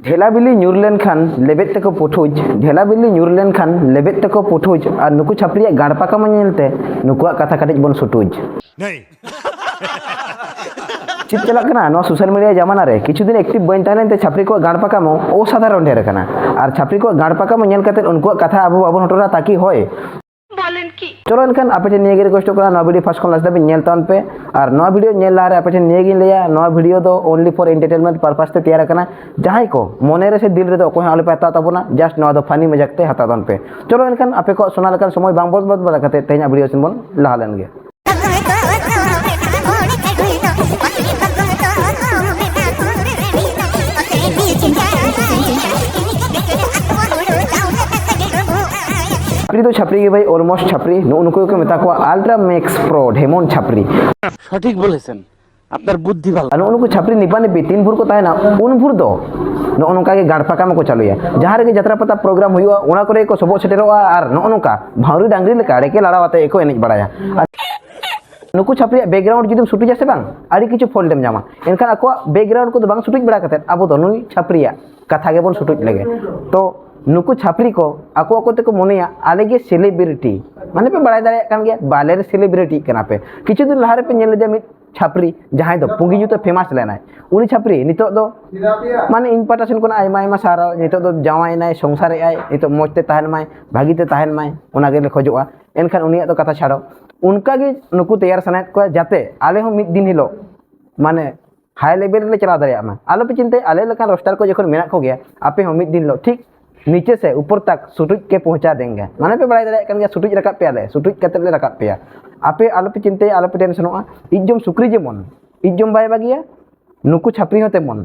ढेला बिल्ली ᱧᱩᱨ ᱞᱮᱱᱠᱷᱟन ᱞᱮᱵᱮᱫ ᱛᱮᱠᱚ ᱯᱩᱴᱷᱩᱡ ढेला बिल्ली ᱧᱩᱨ ᱞᱮᱱᱠᱷᱟन ᱞᱮᱵᱮᱫ ᱛᱮᱠᱚ ᱯᱩᱴᱷᱩᱡ ᱟᱨ ᱱᱩᱠᱩ ᱪᱷᱟᱯᱨᱤᱭᱟᱜ ᱜᱟᱲ ᱯᱟᱠᱟ ᱢᱟ ᱧᱮᱞᱛᱮ ᱱᱩᱠᱩᱣᱟᱜ ᱠᱟᱛᱷᱟ ᱠᱟᱹᱴᱤᱡ ᱵᱚᱱ ᱥᱩᱴᱩᱡ ᱪᱮᱫ ᱪᱟᱞᱟᱜ ᱠᱟᱱᱟ ᱱᱚᱣᱟ ᱥᱳᱥᱟᱞ ᱢᱤᱰᱤᱭᱟ ᱡᱟᱢᱟᱱᱟ ᱨᱮ ᱠᱤᱪᱷᱩ ᱫᱤᱱ ᱮᱠᱴᱤᱵ ᱵᱟᱹᱧ ᱛᱟᱦᱮᱸ ᱞᱮᱱᱛᱮ ᱪᱷᱟᱯᱨᱤ ᱠᱚᱣᱟᱜ ᱜᱟᱲ ᱯᱟᱠᱟ ᱢᱟ অসাধারণ ᱰᱷᱮᱨ ᱟᱠᱟᱱᱟ ᱟᱨ ᱪᱷᱟᱯᱨᱤ ᱠᱚᱣᱟᱜ ᱜᱟᱲ ᱯᱟᱠᱟ ᱢᱟ ᱧᱮᱞ ᱠᱟᱛᱮ ᱩᱱᱠᱩᱣᱟᱜ ᱠᱟᱛᱷᱟ ᱟᱵᱚ ᱵᱟᱵᱚᱱ ᱦᱚᱴᱚᱨᱟ ताकि হয় चलो इनखान आप निये रिक्वेस्ट करा नवा video fast last Dhabi nail तान पे और नवा वीडियो नेल लारे आप निये लैया नवा वीडियो दो ओनली फॉर एंटरटेनमेंट पर्पस ते तैयार करना जहां को मने रे से दिल रे दो कोई आले पे हता ताबोना जस्ट नवा दो फनी मजाक ते हता तान पे चलो इनखान आपे को सुना लेकन समय बांग बहुत बड़ा कते तेना वीडियो सिन बोन लहा लेन गे छापरी तो छापरी के भाई ऑलमोस्ट छापरी नुको के मेता को अल्ट्रा मैक्स प्रो हेमन छापरी সঠিক বলেছেন আপনার বুদ্ধি ভালো नुको छापरी निपा निपी तीन भूर को ताहेना उन भूर दो नोका के गाड़ पाका को चालुया जहां रे जात्रा पता प्रोग्राम हुआ ओना करे को सबो सेटेरोआ और नोका भावरी डांगरी लेका रे के लाड़ावाते एको एनेज बड़ाया नुको छापरी बैकग्राउंड जुदि सुटि जासे बांग आड़ी किछु फॉल्ट देम जामा एनखान आको बैकग्राउंड को बांग सुटि बड़ा कते अब तो नुई छापरिया कथा के बोन सुटि लगे तो नुकु छापरी को आको को ते को मोनेया आले गे सेलिब्रिटी माने पे बड़ाई दाड़े कान गया बाले रे सेलिब्रिटी कना पे किछु दिन लहारे पे नेल दे मिट छापरी जहां दो पुंगी जुते फेमस लेनाय उनी छापरी नितो दो माने इन पाटासन कोना आयमा आयमा सारा नितो दो जावाय नाय संसार आय नितो मोजते ताहन माय भागीते ताहन माय ओना गे ले खोजोआ एनखान उनिया तो कथा छाड़ो उनका गे नुकु तैयार सनाय को जाते आले हो मिद दिन हिलो माने हाई लेवल रे चला दाड़िया मा आलो पे चिंते आले लका रोस्टर को जखन मेना को गया आपे हो मिद दिन लो ठीक नीचे से ऊपर तक सुटुज के पहुंचा देंगे माने पे बड़ाई दाड़े कन गया सुटुज रकाब पे आले सुटुज कते ले रकाब पे आपे आलो पे चिंते आलो पे टेंशनोआ इजम सुक्री जेमन इजम बाय बागिया नुकु छापरी होते मन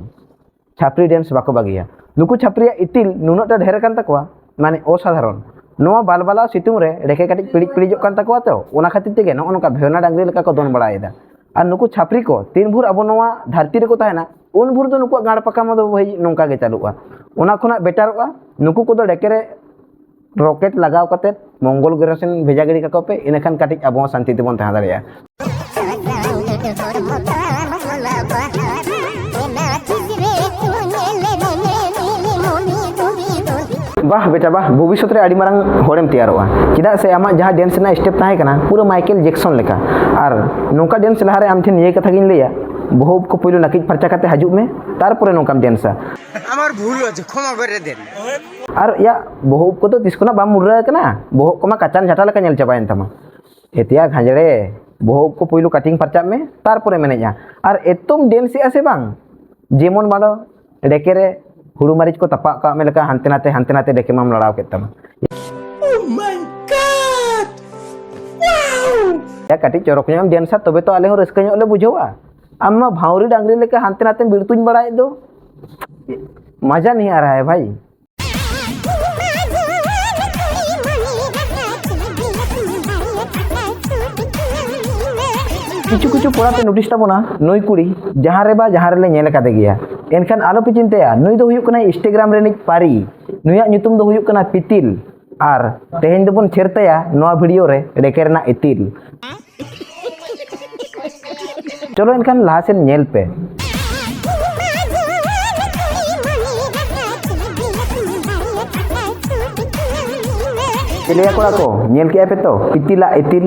छापरी डांस बाको बागिया नुकु छापरिया इतिल नुनटा ढेर कान तकवा माने असाधारण नोआ बालबाला सितुंग रे रेखे काटी पिड़ी पिड़िजो कान तकवा तो ओना खातिर तेगे नो नका भेना डांगरी लेका को दोन बड़ायदा और नुकु छापरी को तीन भूर अब नोआ धरती रे को ताहेना उन भूर दो नुकु गाड़ पका मदो भाई नोंका गे चालुआ ओना खुना बेटारवा नुकु को दो डेकेरे रॉकेट लगाव कते मंगल ग्रह सेन भेजा गिड़ी काको पे इनखान काटी अब शांति तेबन तहा दाड़िया वाह बेटा वाह भविष्य रे आड़ी मारंग होड़ेम तैयारोआ चिदा से आमा जहां डांस ना स्टेप ताहे कना पूरा माइकल जैक्सन लेका और नोका डांस लहारे आम ठेन ये कथा गिन लैया बहुब को पहले नाकिज फरचा करते हजु में तारपरे नोकाम डांसा আমার ভুল হচ্ছে ক্ষমা করে দেন और या बहुब को तो तिसकोना बाम मुर्रा कना बहुब को मा कचान झटा लेका नेल चाबायन तमा एतिया घांजड़े बहुब को पहले कटिंग फरचा में तारपरे मेनेजा और एतम डांस आसे बांग जेमन बाडो डेकेरे हुड़ू मारिच को तपा का में लेका हांते नाते डेके माम लड़ाव के तमा ও মাই গॉड वाओ या काटी चरक ᱧᱚᱜ डांसा तबे तो आले हो रस्का ᱧᱚᱜ ले बुझावा अम्मा भावरी डांगरी लेके हांते नाते बिरतुñ बड़ाए दो मजा नहीं आ रहा है भाई किचु किचु पड़ाते नोटिस ताबोना नई कुड़ी जहां रे ले नेल कादे गया एनखान आलो पे चिंताया नई दो हुयुक कना इंस्टाग्राम रे निक पारी नुया nyutum दो हुयुक कना पितिल और तेहेन दोबन छेरताया नवा वीडियो रे डेकेरना इतिल चलो इनखान लहा से नेल पे चलिए कोड़ा को नेल किया पे तो इतिला इतिल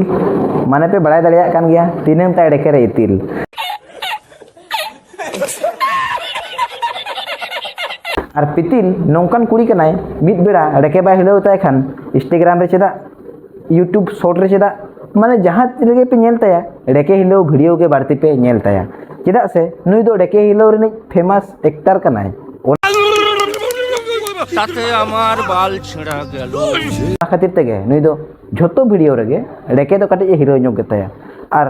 माने पे बड़ाई दाड़िया कान गया तीनम ता डेकेरे इतिल और पितिल नौकान कुड़ी कनाय मिद बेड़ा डेके बाय हिलो ताय खान इंस्टाग्राम रे चेदा यूट्यूब शॉर्ट रे चेदा माने जहां रेगे पे नेल ताया डेके हिलो वीडियो के बारती पे नेल ताया चेदा से नुई दो डेके हिलो रे फेमस एक्टर कनाय তাতে আমার বাল ছিঁড়া গেল खातिर तेगे नुई दो झोतो वीडियो रेगे डेके तो काटे हिरो ᱧᱚᱜ गेताया और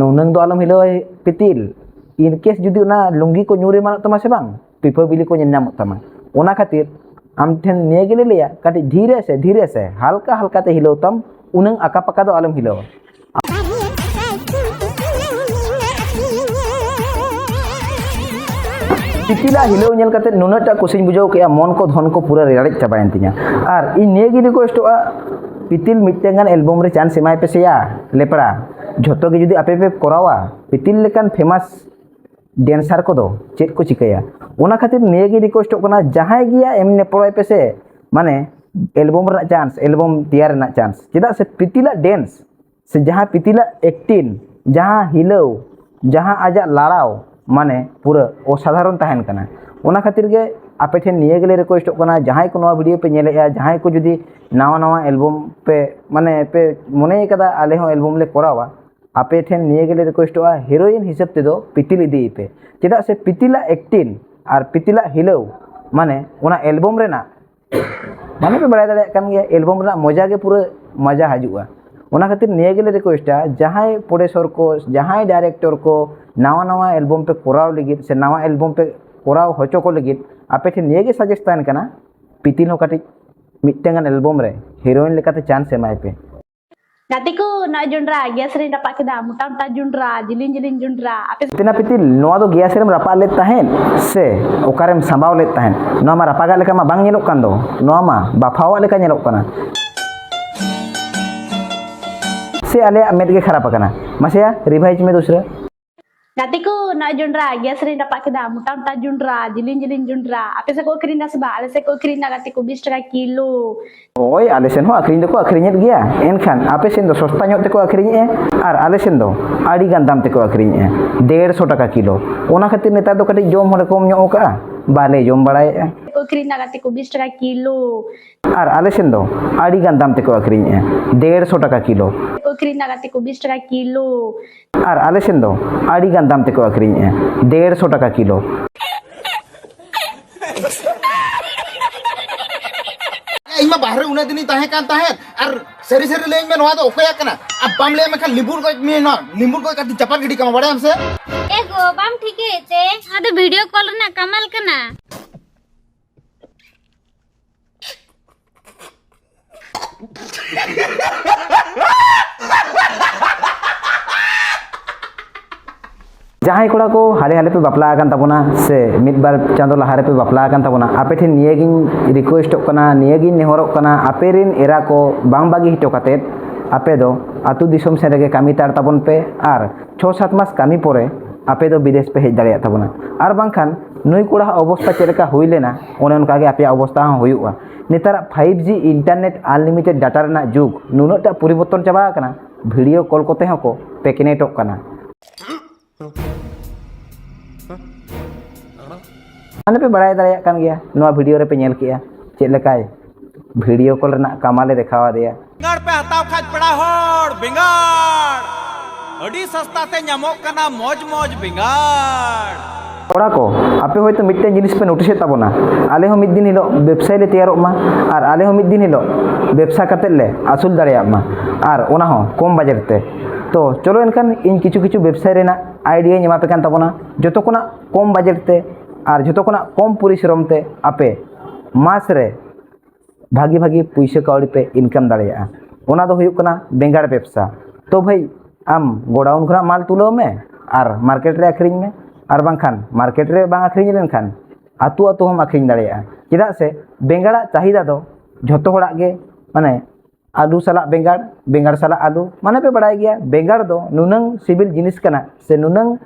नौनंग दो आलम हिलो पितिल इन केस जुदी ना लुंगी को ᱧᱩᱨᱮ मानत तमा से बांग पिफो बिली को नेनाम तमा ओना खातिर आम ठेन निये गेले लिया काटे धीरे से हल्का हल्का ते हिलो तम उनंग आका पका दो आलम हिलो पितिला हिलो नेल काते नुनटा कुसिन बुझाव के मन को धन को पूरा रेड़े चाबायन तिया और इन निये गे रिक्वेस्टआ पितिल मिटेंगान एल्बम रे चांस एमाय पे सेया लेपड़ा झोतो गे जुदी आपे पे करावा पितिल लेकान फेमस डांसर को दो चेक को चिकया ᱚᱱᱟ ᱠᱷᱟᱹᱛᱤᱨ ᱱᱤᱭᱟᱹ ᱜᱮ রিকোয়েস্টᱚᱜ ᱠᱟᱱᱟ ᱡᱟᱦᱟᱸᱭ ᱜᱮᱭᱟ ᱮᱢনি পড়ায় পেছে মানে অ্যালবাম ᱨᱮᱱᱟᱜ চান্স অ্যালবাম তৈয়ার ᱨᱮᱱᱟᱜ চান্স ᱪᱮᱫᱟᱜ ᱥᱮ ᱯᱤᱛᱤᱞᱟᱜ ᱰᱮন্স ᱥᱮ ᱡᱟᱦᱟᱸ ᱯᱤᱛᱤᱞᱟᱜ ᱮᱠᱴᱤᱝ ᱡᱟᱦᱟᱸ ᱦᱤᱞᱟᱹᱣ ᱡᱟᱦᱟᱸ ᱟᱡᱟᱜ ᱞᱟᱲᱟᱣ ᱢᱟᱱᱮ ᱯᱩᱨᱟᱹ ᱚᱥᱟধারণ ᱛᱟᱦᱮᱱ ᱠᱟᱱᱟ ᱚᱱᱟ ᱠᱷᱟᱹᱛᱤᱨ ᱜᱮ ᱟᱯᱮ ᱴᱷᱮᱱ ᱱᱤᱭᱟᱹ ᱜᱮᱞᱮ রিকোয়েস্টᱚᱜ ᱠᱟᱱᱟ ᱡᱟᱦᱟᱸᱭ ᱠᱚ ᱱᱚᱣᱟ ᱵᱷᱤᱰᱤᱭᱳ ᱯᱮ ᱧᱮᱞᱮᱜᱼᱟ ᱡᱟᱦᱟᱸᱭ ᱠᱚ ᱡᱩᱫᱤ ᱱᱟᱣᱟ ᱱᱟᱣᱟ ᱮᱞᱵᱟᱢ ᱯᱮ ᱢᱟᱱᱮ ᱯᱮ ᱢᱚᱱᱮ ᱠᱟᱫᱟ ᱟᱞᱮ ᱦᱚᱸ ᱮᱞᱵᱟᱢ ᱞᱮ ᱠᱚᱨᱟᱣᱟ ᱟᱯᱮ ᱴᱷᱮᱱ ᱱᱤᱭᱟᱹ ᱜᱮᱞᱮ রিকোয়েস্টᱚᱜᱼᱟ ᱦᱤᱨᱳᱭᱤᱱ হিসাব তেদো পিতিল ইদিয়ে পে ᱪᱮᱫᱟᱜ ᱥᱮ ᱯᱤᱛᱤᱞᱟᱜ ᱮᱠᱴᱤᱝ ᱟᱨ ᱯᱤᱛᱤᱞᱟᱜ ᱦᱤᱞᱟᱹᱣ ᱢᱟᱱᱮ ᱚᱱᱟ ᱮᱞᱵᱟᱢ ᱨᱮᱱᱟᱜ ᱢᱟᱱᱮ ᱯᱮ ᱵᱟᱲᱟᱭ ᱫᱟᱲᱮᱭᱟᱜ ᱠᱟᱱ ᱜᱮᱭᱟ ᱮᱞᱵᱟᱢ ᱨᱮᱱᱟᱜ ᱢᱚᱡᱟ ᱜᱮ ᱯᱩᱨᱟᱹ ᱢᱚᱡᱟ ᱦᱤᱡᱩᱜᱼᱟ ᱚᱱᱟ ᱠᱷᱟᱹᱛᱤᱨ ᱱᱤᱭᱟᱹ ᱜᱮᱞᱮ রিকোয়েস্টᱟ ᱡᱟᱦᱟᱸᱭ ᱯᱨᱚᱰᱩᱥᱟᱨ ᱠᱚ ᱡᱟᱦᱟᱸᱭ ᱰᱟᱭᱨᱮক্ᱴᱚᱨ ᱠᱚ ᱱᱟᱣᱟ ᱱᱟᱣᱟ ᱮᱞᱵᱟᱢ ᱯᱮ ᱠᱚᱨᱟᱣ ᱞᱟᱹᱜᱤᱫ ᱥᱮ ᱱᱟᱣᱟ ᱮᱞᱵᱟᱢ ᱯᱮ ᱠᱚᱨᱟᱣ ᱦᱚᱪᱚ ᱠᱚ ᱞᱟᱹᱜᱤᱫ ᱟᱯᱮ ᱴᱷᱮᱱ ᱱᱤᱭᱟᱹ ᱜᱮ ᱥᱟᱡᱮᱥᱴ ᱛᱟᱦᱮᱱ ᱠᱟᱱᱟ ᱯᱤᱛᱤᱞ ᱦᱚᱸ ᱠᱟᱹᱴᱤᱡ ᱢᱤᱫᱴᱟᱝ ᱜᱟᱱ ᱮᱞᱵᱟᱢ ᱨᱮ ᱦᱤᱨᱳᱭᱤᱱ ᱞᱮᱠᱟᱛᱮ ᱪᱟᱱᱥ ᱮᱢᱟᱭ ᱯᱮ Gatiku nak jundra, gas rin dapat kita, muta-muta jundra, jilin-jilin jundra. Apa tina pitil noa do gas ᱨᱮᱢ ᱨᱟᱯᱟᱜ ᱞᱮᱫ ᱛᱟᱦᱮᱱ ᱥᱮ ᱚᱠᱟᱨᱮᱢ ᱥᱟᱢᱵᱟᱣ ᱞᱮᱫ ᱛᱟᱦᱮᱱ ᱱᱚᱣᱟ ᱢᱟ ᱨᱟᱯᱟᱜᱟᱜ ᱞᱮᱠᱟ ᱢᱟ ᱵᱟᱝ ᱧᱮᱞᱚᱜ ᱠᱟᱱ ᱫᱚ ᱱᱚᱣᱟ ᱢᱟ ᱵᱟᱯᱷᱟᱣᱟᱜ ᱞᱮᱠᱟ ᱧᱮᱞᱚᱜ ᱠᱟᱱᱟ ᱥᱮ ᱟᱞᱮᱭᱟᱜ ᱢᱮᱫ ᱜᱮ ᱠᱷᱟᱨᱟᱯ ᱟᱠᱟᱱᱟ ᱢᱟᱥᱮᱭᱟ ᱨᱤভাইᱡ ᱢᱮ ᱫᱩᱥᱨᱟ Gatiku nak jundra, gas rin dapat kita, muta-muta jundra, jilin-jilin jundra. Apa saya kau kirim dah sebab, ada saya kau kirim dah gatiku 20 টাকা kilo. ওই আলে সেন হো আখরিñ দকো আখরিñেত গিয়া এনখান আপে সেন দো সস্তা ñot তেকো আখরিñে আর আলে সেন দো আড়ি গান দাম তেকো আখরিñe 150 টাকা কিলো ওনা খাতির নেতার দো কাটি জম হলে কম ñot কা বালে জম বাড়ায় Kau kirim dah gatiku 20 টাকা kilo. আর আলে সেন দো আড়ি গান দাম তেকো আখরিñe 150 টাকা kilo Kau kirim dah gatiku 20 টাকা kilo. আর আলে সেন দো আড়ি গান দাম তেকো আখরিñe 150 টাকা কিলো ᱤᱧ ᱢᱟ ᱵᱟᱦᱨᱮ ᱩᱱᱟᱹᱜ ᱫᱤᱱᱤᱧ ᱛᱟᱦᱮᱸ ᱠᱟᱱ ᱛᱟᱦᱮᱸᱫ ᱟᱨ ᱥᱟᱹᱨᱤ ᱥᱟᱹᱨᱤ ᱞᱟᱹᱭᱟᱹᱧ ᱢᱮ ᱱᱚᱣᱟ ᱫᱚ ᱚᱠᱚᱭᱟᱜ ᱠᱟᱱᱟ ᱟᱨ ᱵᱟᱢ ᱞᱟᱹᱭᱟ ᱢᱮᱱᱠᱷᱟᱱ ᱞᱤᱵᱩᱨ ᱜᱚᱡ ᱢᱮ ᱱᱚᱣᱟ ᱞᱤᱵᱩᱨ ᱜᱚᱡ ᱠᱟᱛᱮ ᱪᱟᱯᱟᱫ ᱜᱤᱰᱤ ᱠᱟᱢᱟ ᱵᱟᱲᱟᱭᱟᱢ ᱥᱮ ᱮᱜᱳ ᱵᱟᱢ ᱴᱷᱤᱠᱮ ᱛᱮ ᱟᱫᱚ ᱵᱷᱤᱰᱤᱭᱳ ᱠᱚᱞ ᱨᱮᱱᱟᱜ ᱠᱟᱢᱟᱞ ᱠᱟᱱᱟ जहां कोड़ा को हाले हाले पे बापला आकान ताबोना से मिद बार चांदो लहारे पे बापला आकान ताबोना आपे ठेन नियगिन रिक्वेस्टोक कना नियगिन नेहरोक कना आपे रिन एरा को बांग बागी हिटो कातेत आपे दो आतु दिसोम से रेगे कामी तार ताबोन पे आर 6-7 मास कामी पोरे आपे दो विदेश पे हेज दाड़िया ताबोना आर बांखान नुई कोड़ा अवस्था चेलेका हुई लेना ओने उनका के आपे अवस्था हुयुआ नेतार 5G इंटरनेट अनलिमिटेड डाटा रेना जुग नुनटा परिवर्तन चाबा कना वीडियो कॉल कोते हको पेकेनेटोक कना ane pe baray dareyak kan gaya noa video re pe nyel kiya chet lekai video call rena kamale dekhawa deya बेंगाड़ पे हताव खाज पड़ा होड़ बेंगाड़ अड़ी सस्ता ते ᱧᱟᱢᱚᱜ kana मौज मौज बेंगाड़ ᱚᱲᱟ ᱠᱚ ᱟᱯᱮ ᱦᱚᱭᱛᱚ ᱢᱤᱫᱴᱮᱱ ᱡᱤᱱᱤᱥ ᱯᱮ ᱱᱳᱴᱤᱥ ᱮᱫ ᱛᱟᱵᱚᱱᱟ ᱟᱞᱮ ᱦᱚᱸ ᱢᱤᱫ ᱫᱤᱱ ᱦᱤᱞᱳᱜ ᱵᱮᱵᱥᱟᱭ ᱞᱮ ᱛᱮᱭᱟᱨᱚᱜ ᱢᱟ ᱟᱨ ᱟᱞᱮ ᱦᱚᱸ ᱢᱤᱫ ᱫᱤᱱ ᱦᱤᱞᱳᱜ ᱵᱮᱵᱥᱟ ᱠᱟᱛᱮᱫ ᱞᱮ ᱟᱹᱥᱩᱞ ᱫᱟᱲᱮᱭᱟᱜ ᱢᱟ ᱟᱨ ᱚᱱᱟ ᱦᱚᱸ ᱠᱚᱢ ᱵᱟᱡᱮᱴ ᱛᱮ तो चलो एनखान इन किछु किछु व्यवसाय रेना आइडिया एमा पे कान ताबोना जतो कोना कम बजट ते और जतो कोना कम परिश्रम ते आपे मास रे भागी भागी पैसा कौड़ी पे इनकम दाड़िया ओना दो हुयुक कना बेंगाड़ व्यवसा तो भाई आम गोडाउन खना माल तुलो में और मार्केट रे आखरिñ में और बांखान मार्केट रे बांग आखरिñ लेनखान आतु आतु हम आखरिñ दाड़िया चेदा से बेंगाड़ा चाहिदा दो जतो होड़ा गे माने आलू साला बेंगाड़ बेंगाड़ साला आलू माने पे बड़ाई गया बेंगाड़ दो नुनंग सिबिल जिनिस कना से नुनंग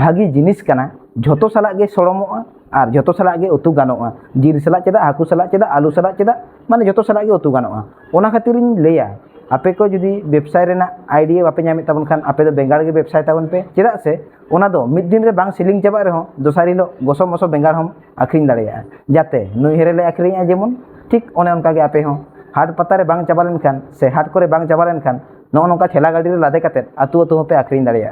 भागी जिनिस कना झोतो साला गे सोड़मोआ और झोतो साला गे उतु गानोआ जिल साला चेदा हाकू साला चेदा आलू साला चेदा माने झोतो साला गे उतु गानोआ ओना खातिरिन लेया आपे को जुदी वेबसाइट रेना आइडिया बापे ᱧᱟᱢᱮ ताबन खान आपे दो बेंगाड़ गे वेबसाइट ताबन पे चेदा से ओना दो मिद दिन रे बांग सिलिंग चाबा रे हो दोसार हिलो गोसो मसो बेंगाड़ हम आखरिñ दाड़िया जाते नुई हेरे ले आखरिña जेमन ठीक ओने उनका गे आपे हो हाट पता रे बांग चाबा लेनखान से हाट करे बांग चाबा लेनखान नो नोका ठेला गाड़ी रे लादे काते आतु आतु पे आखरिñ दाड़िया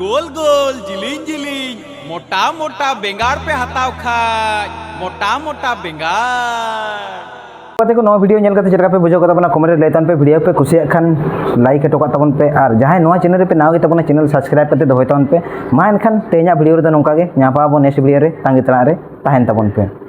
गोल गोल जिलिंग जिलिंग मोटा मोटा बेंगाड़ पे हताव खाज मोटा मोटा बेंगाड़ देखो नवा वीडियो नेल काते चेका पे बुझो कता बना कमेंट लेतान पे वीडियो पे खुशिया खान लाइक हटो का तबन पे और जहां नवा चैनल पे नाव गे तबना चैनल सब्सक्राइब करते दोहय तबन पे मा एनखान तेजा वीडियो रे नोका गे न्यापा बो नेक्स्ट वीडियो रे तांगी तला रे ताहेन तबन पे